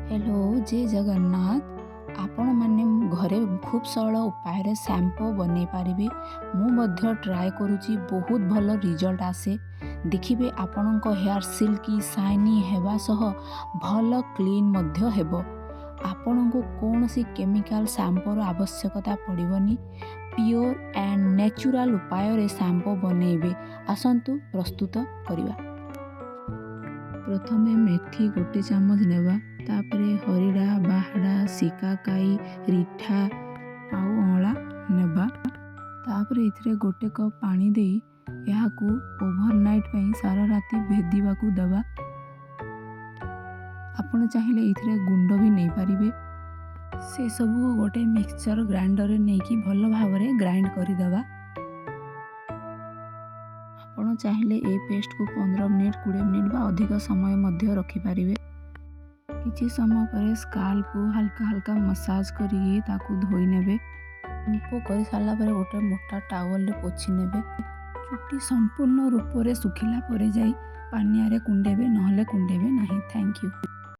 Hello जय जगन्नाथ आपण मैंने घरे खूब सरल उपाय शैम्पू बन पारे मु ट्राए करुँची बहुत भल रिजल्ट आसे देखिए आपण हेयर सिल्की शाइनी हेबा सह भल क्लीन हेब आपण को कौन सी केमिकल शैम्पूर आवश्यकता पड़ोनी प्योर एंड नेचुरल उपाय शैम्पू बनइबे आसतु प्रस्तुत करवा। प्रथमे मेथी गोटे चामच नेबा तापरे हरिड़ा बाहड़ा सिकाकाई रिठा आउ अँला नेबा तापरे इथिरे गोटे कप पानी दे याकू ओवरनाइट पई सारा राति भेदिबाकू दबा। आपण चाहिए इथिरे गुंड भी नहीं पारिबे से सबू गोटे मिक्सचर ग्राइंडर नहीं कि भल भाव ग्राइंड करदेवा। आपण चाहिए ए पेस्ट को 15 मिनिट 20 मिनिट बा अधिक समय मध्य रखिपारे। किछि समय पर स्काल्प को हल्का हल्का मसाज करी ताकू धोई नेबे। शैम्पू कर सारा पर गोटे मोटा टावल रे पोछि नेबे। चुट्टी संपूर्ण रूप से सुखिला पर जाई पानिया रे कुंडेबे नहले कुंडेबे नहीं। Thank you.